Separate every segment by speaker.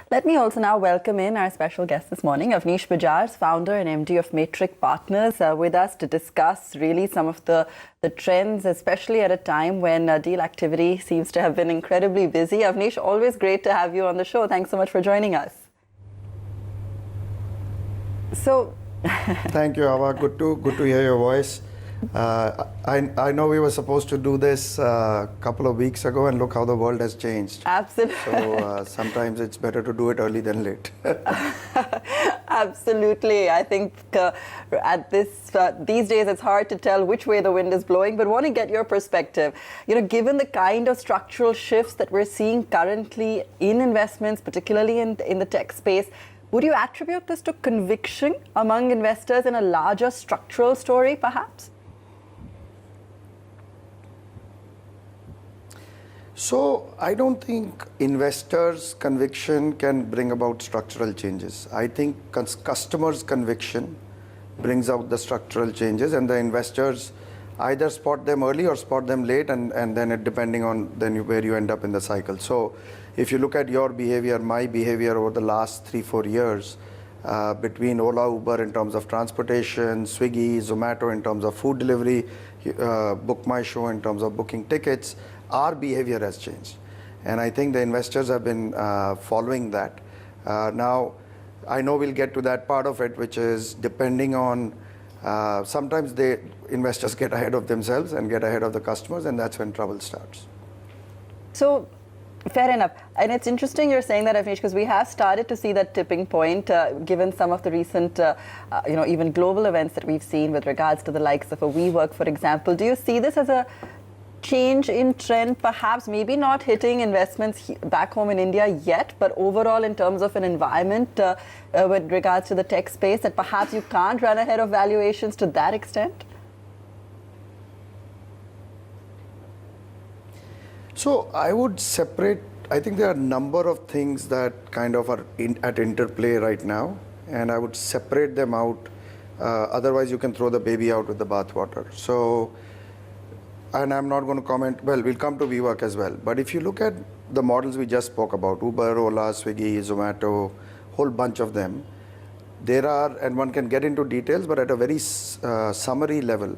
Speaker 1: Let me also now welcome in our special guest this morning, Avnish Bajaj, founder and MD of Matrix Partners, with us to discuss really some of the trends, especially at a time when deal activity seems to have been incredibly busy. Avnish, always great to have you on the show. Thanks so much for joining us. So,
Speaker 2: thank you, Ava. Good to hear your voice. I know we were supposed to do this a couple of weeks ago, and look how the world has changed.
Speaker 1: Absolutely.
Speaker 2: So sometimes it's better to do it early than late.
Speaker 1: Absolutely. I think at these days it's hard to tell which way the wind is blowing, but want to get your perspective. Given the kind of structural shifts that we're seeing currently in investments, particularly in the tech space, would you attribute this to conviction among investors in a larger structural story, perhaps?
Speaker 2: So I don't think investors' conviction can bring about structural changes. I think customers' conviction brings out the structural changes, and the investors either spot them early or spot them late, and then depending on where you end up in the cycle. So if you look at your behavior, my behavior over the last 3-4 years, between Ola, Uber in terms of transportation, Swiggy, Zomato in terms of food delivery, Book My Show in terms of booking tickets, our behavior has changed. And I think the investors have been following that. Now, I know we'll get to that part of it, which is depending on, sometimes investors get ahead of themselves and get ahead of the customers, and that's when trouble starts.
Speaker 1: So, fair enough. And it's interesting you're saying that, Avnish, because we have started to see that tipping point, given some of the recent, even global events that we've seen with regards to the likes of a WeWork, for example. Do you see this as a change in trend, perhaps maybe not hitting investments back home in India yet, but overall in terms of an environment with regards to the tech space, that perhaps you can't run ahead of valuations to that extent?
Speaker 2: So I would separate, I think there are a number of things that kind of are at interplay right now, and I would separate them out. Otherwise, you can throw the baby out with the bathwater. So, and I'm not going to comment, well, we'll come to WeWork as well. But if you look at the models we just spoke about, Uber, Ola, Swiggy, Zomato, whole bunch of them, there are, and one can get into details, but at a very summary level,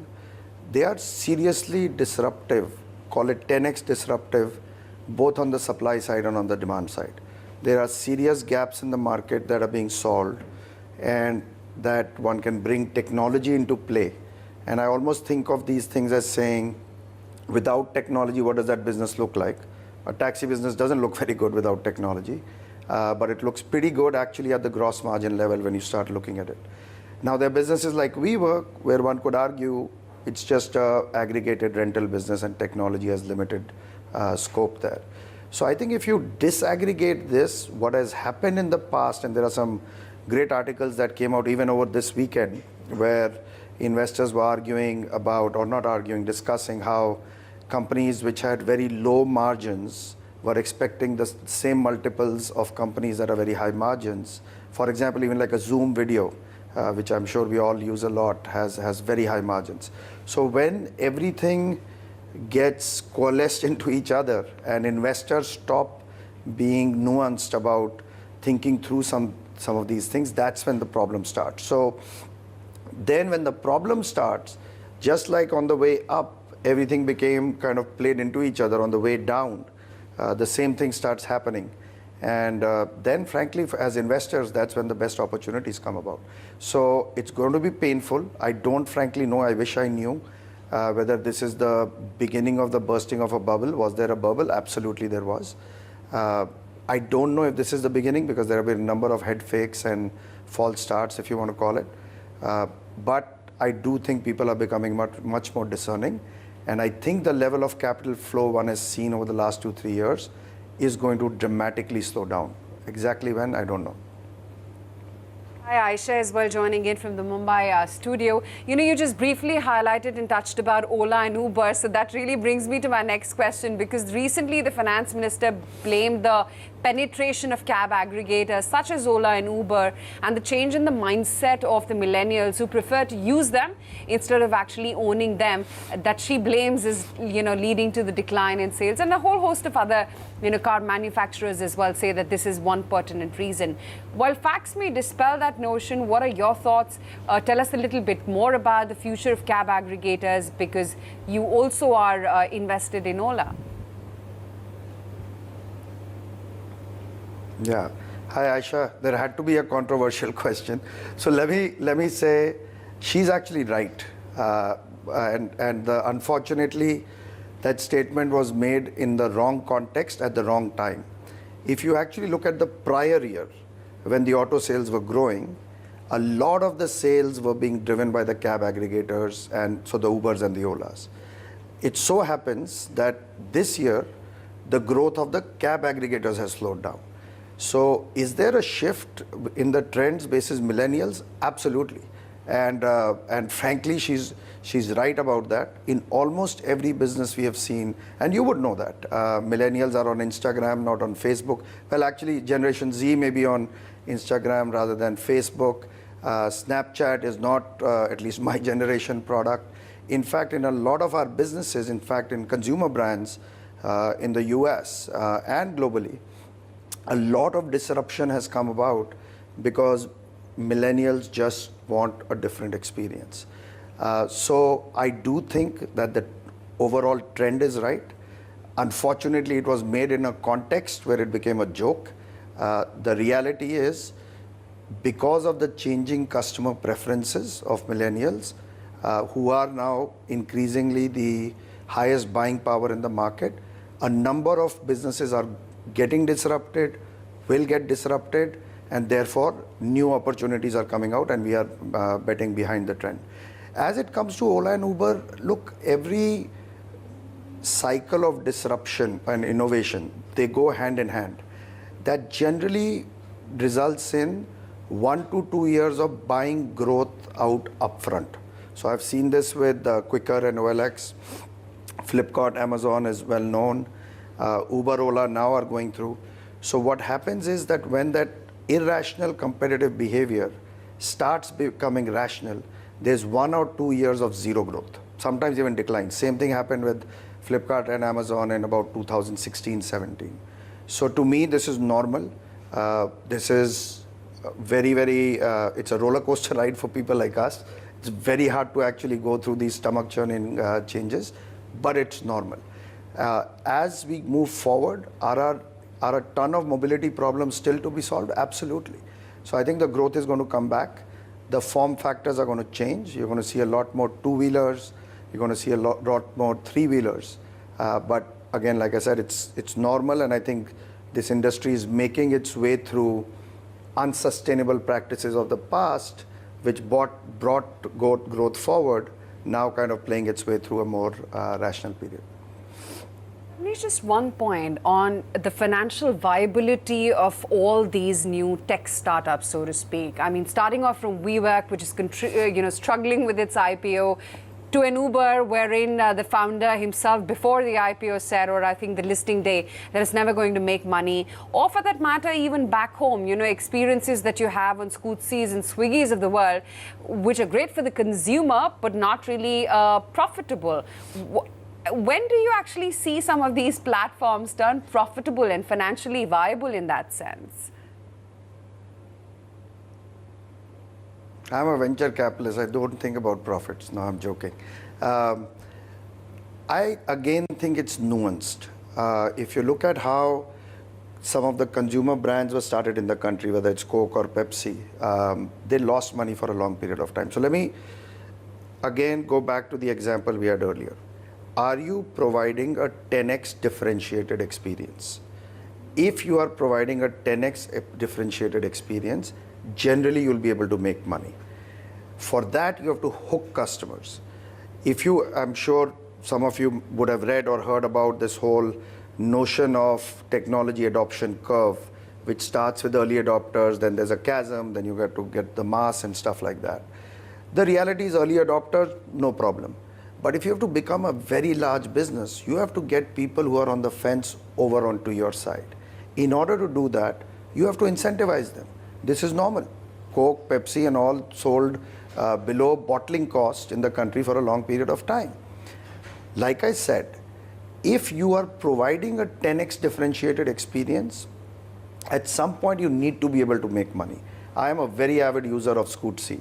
Speaker 2: they are seriously disruptive, call it 10x disruptive, both on the supply side and on the demand side. There are serious gaps in the market that are being solved, and that one can bring technology into play. And I almost think of these things as saying, without technology, what does that business look like? A taxi business doesn't look very good without technology, but it looks pretty good actually at the gross margin level when you start looking at it. Now, there are businesses like WeWork, where one could argue it's just an aggregated rental business and technology has limited scope there. So I think if you disaggregate this, what has happened in the past, and there are some great articles that came out even over this weekend, where investors were arguing about, or not arguing, discussing how companies which had very low margins were expecting the same multiples of companies that are very high margins. For example, even like a Zoom video, which I'm sure we all use a lot, has very high margins. So when everything gets coalesced into each other and investors stop being nuanced about thinking through some of these things, that's when the problem starts. So then when the problem starts, just like on the way up, everything became kind of played into each other. On the way down, the same thing starts happening. And then frankly, as investors, that's when the best opportunities come about. So it's going to be painful. I don't frankly know, I wish I knew whether this is the beginning of the bursting of a bubble. Was there a bubble? Absolutely there was. I don't know if this is the beginning, because there have been a number of head fakes and false starts, if you want to call it. But I do think people are becoming much more discerning. And I think the level of capital flow one has seen over the last 2-3 years is going to dramatically slow down. Exactly when, I don't know.
Speaker 3: Hi, Aisha as well, joining in from the Mumbai studio. You just briefly highlighted and touched about Ola and Uber, so that really brings me to my next question, because recently the finance minister blamed the penetration of cab aggregators such as Ola and Uber, and the change in the mindset of the millennials who prefer to use them instead of actually owning them, that she blames is, leading to the decline in sales. And a whole host of other, car manufacturers as well say that this is one pertinent reason. While facts may dispel that notion, what are your thoughts? Tell us a little bit more about the future of cab aggregators, because you also are invested in Ola.
Speaker 2: Yeah. Hi, Aisha. There had to be a controversial question. So let me say, she's actually right. Unfortunately, that statement was made in the wrong context at the wrong time. If you actually look at the prior year, when the auto sales were growing, a lot of the sales were being driven by the cab aggregators, and so the Ubers and the Olas. It so happens that this year, the growth of the cab aggregators has slowed down. So is there a shift in the trends basis millennials? Absolutely. And frankly, she's right about that. In almost every business we have seen, and you would know that, millennials are on Instagram, not on Facebook. Well, actually, Generation Z may be on Instagram rather than Facebook. Snapchat is not, at least my generation, product. In fact, in a lot of our businesses, in fact, in consumer brands in the US and globally, a lot of disruption has come about because millennials just want a different experience. So I do think that the overall trend is right. Unfortunately, it was made in a context where it became a joke. The reality is, because of the changing customer preferences of millennials, who are now increasingly the highest buying power in the market, a number of businesses are getting disrupted, will get disrupted, and therefore new opportunities are coming out, and we are betting behind the trend. As it comes to Ola and Uber, look, every cycle of disruption and innovation, they go hand in hand. That generally results in 1 to 2 years of buying growth out upfront. So I've seen this with Quicker and OLX. Flipkart, Amazon is well known. Uber, Ola now are going through. So what happens is that when that irrational competitive behavior starts becoming rational, there's 1 or 2 years of zero growth, sometimes even decline. Same thing happened with Flipkart and Amazon in about 2016-17. So to me, this is normal. This is very, very, it's a roller coaster ride for people like us. It's very hard to actually go through these stomach churning changes, but it's normal. As we move forward, are a ton of mobility problems still to be solved? Absolutely. So I think the growth is going to come back. The form factors are going to change. You're going to see a lot more two-wheelers. You're going to see a lot more three-wheelers. But again, like I said, it's normal, and I think this industry is making its way through unsustainable practices of the past, which brought growth forward, now kind of playing its way through a more rational period.
Speaker 3: Just one point on the financial viability of all these new tech startups, so to speak. I mean, starting off from WeWork, which is struggling with its IPO, to an Uber, wherein the founder himself, before the IPO, said, or I think the listing day, that it's never going to make money. Or for that matter, even back home, experiences that you have on Scootsies and Swiggies of the world, which are great for the consumer, but not really profitable. When do you actually see some of these platforms turn profitable and financially viable in that sense?
Speaker 2: I'm a venture capitalist. I don't think about profits. No, I'm joking. I again think it's nuanced. If you look at how some of the consumer brands were started in the country, whether it's Coke or Pepsi, they lost money for a long period of time. So let me again go back to the example we had earlier. Are you providing a 10x differentiated experience? If you are providing a 10x differentiated experience, generally you'll be able to make money. For that, you have to hook customers. I'm sure some of you would have read or heard about this whole notion of technology adoption curve, which starts with early adopters, then there's a chasm, then you get to get the mass and stuff like that. The reality is early adopters, no problem. But if you have to become a very large business, you have to get people who are on the fence over onto your side. In order to do that, you have to incentivize them. This is normal. Coke, Pepsi and all sold below bottling cost in the country for a long period of time. Like I said, if you are providing a 10x differentiated experience, at some point you need to be able to make money. I am a very avid user of Scootsie.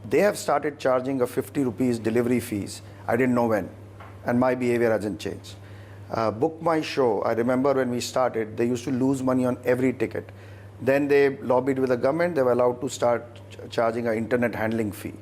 Speaker 2: They have started charging a 50 rupees delivery fees. I didn't know when, and my behavior hasn't changed. Book My Show, I remember when we started, they used to lose money on every ticket. Then they lobbied with the government, they were allowed to start charging an internet handling fee.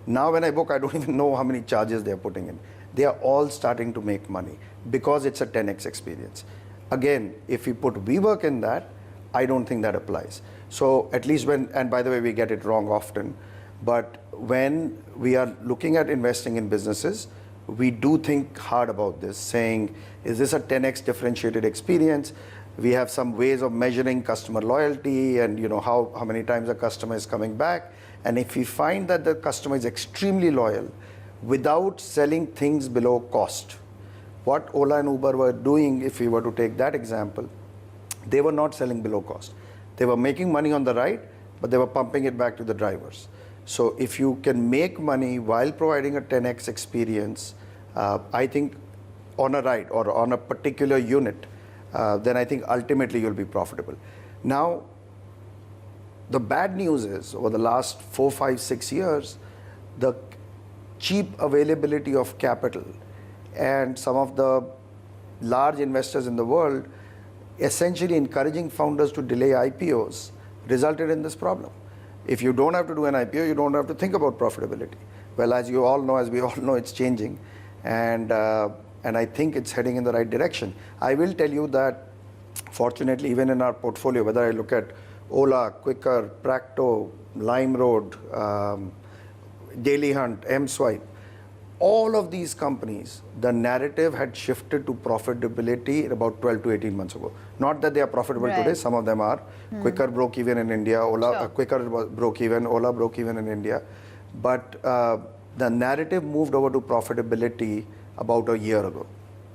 Speaker 2: Now when I book, I don't even know how many charges they're putting in. They are all starting to make money because it's a 10x experience. Again, if we put WeWork in that, I don't think that applies. So at least when, and by the way, we get it wrong often, but when we are looking at investing in businesses, we do think hard about this, saying, is this a 10x differentiated experience? We have some ways of measuring customer loyalty and how many times a customer is coming back. And if we find that the customer is extremely loyal without selling things below cost, what Ola and Uber were doing, if we were to take that example, they were not selling below cost. They were making money on the ride, but they were pumping it back to the drivers. So if you can make money while providing a 10x experience, I think on a ride or on a particular unit, then I think ultimately you'll be profitable. Now, the bad news is over the last 4, 5, 6 years, the cheap availability of capital and some of the large investors in the world essentially encouraging founders to delay IPOs resulted in this problem. If you don't have to do an IPO, you don't have to think about profitability. Well, as you all know, as we all know, it's changing. And I think it's heading in the right direction. I will tell you that, fortunately, even in our portfolio, whether I look at Ola, Quicker, Practo, LimeRoad, Daily Hunt, M-Swipe, all of these companies, the narrative had shifted to profitability about 12 to 18 months ago. Not that they are profitable today, some of them are. Quicker broke even in India, Quicker broke even, Ola broke even in India. But the narrative moved over to profitability about a year ago.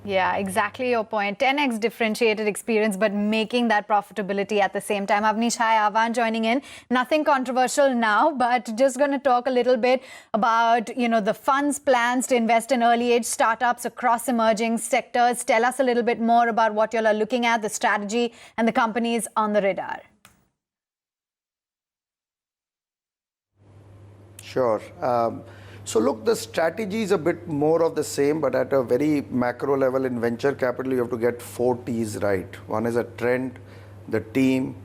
Speaker 4: Yeah, exactly your point. 10x differentiated experience, but making that profitability at the same time. Avnish, hi, Avan joining in. Nothing controversial now, but just going to talk a little bit about, the fund's plans to invest in early age startups across emerging sectors. Tell us a little bit more about what you all are looking at, the strategy and the companies on the radar.
Speaker 2: Sure. So look, the strategy is a bit more of the same, but at a very macro level in venture capital, you have to get 4 T's right. One is a trend, the team,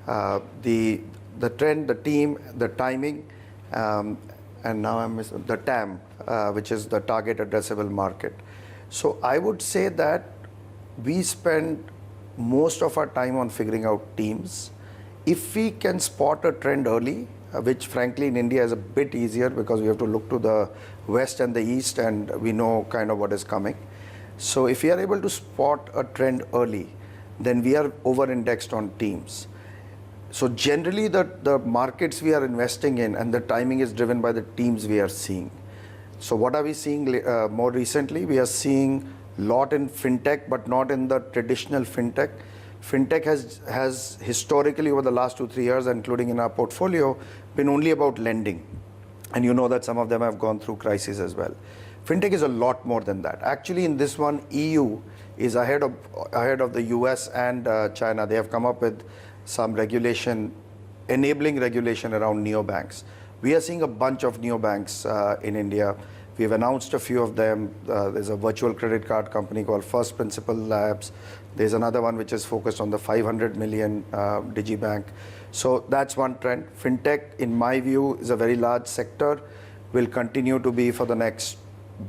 Speaker 2: the trend, the team, the timing, and now I'm missing the TAM, which is the target addressable market. So I would say that we spend most of our time on figuring out teams. If we can spot a trend early, which frankly in India is a bit easier because we have to look to the west and the east and we know kind of what is coming. So if we are able to spot a trend early, then we are over-indexed on teams. So generally the markets we are investing in and the timing is driven by the teams we are seeing. So what are we seeing more recently? We are seeing a lot in fintech, but not in the traditional fintech. Fintech has historically over the last 2-3 years, including in our portfolio, been only about lending. And you know that some of them have gone through crises as well. Fintech is a lot more than that. Actually, in this one, EU is ahead of the US and China. They have come up with some regulation, enabling regulation around neobanks. We are seeing a bunch of neobanks in India. We've announced a few of them. There's a virtual credit card company called First Principle Labs. There's another one which is focused on the 500 million digibank. So that's one trend. Fintech, in my view, is a very large sector, will continue to be for the next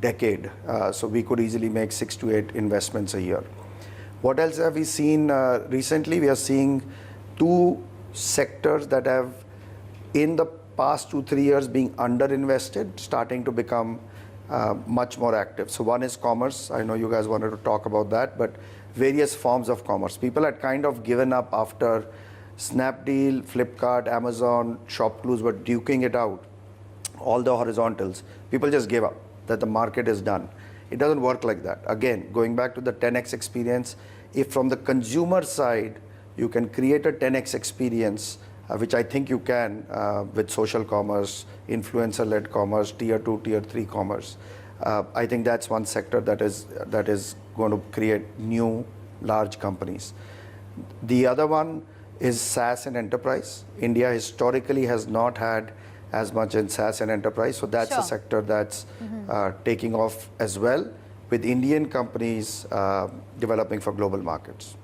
Speaker 2: decade. So we could easily make 6 to 8 investments a year. What else have we seen recently? We are seeing 2 sectors that have, in the past 2-3 years, being underinvested, starting to become much more active. So one is commerce. I know you guys wanted to talk about that, but various forms of commerce. People had kind of given up after Snapdeal, Flipkart, Amazon, ShopClues were duking it out, all the horizontals. People just gave up, that the market is done. It doesn't work like that. Again, going back to the 10x experience, if from the consumer side, you can create a 10x experience, which I think you can with social commerce, influencer-led commerce, tier 2, tier 3 commerce. I think that's one sector that is going to create new large companies. The other one is SaaS and enterprise. India historically has not had as much in SaaS and enterprise, so that's a sector that's taking off as well, with Indian companies developing for global markets.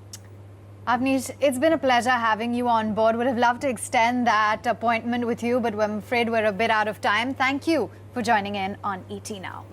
Speaker 4: Avnish, it's been a pleasure having you on board. Would have loved to extend that appointment with you, but I'm afraid we're a bit out of time. Thank you for joining in on ET Now.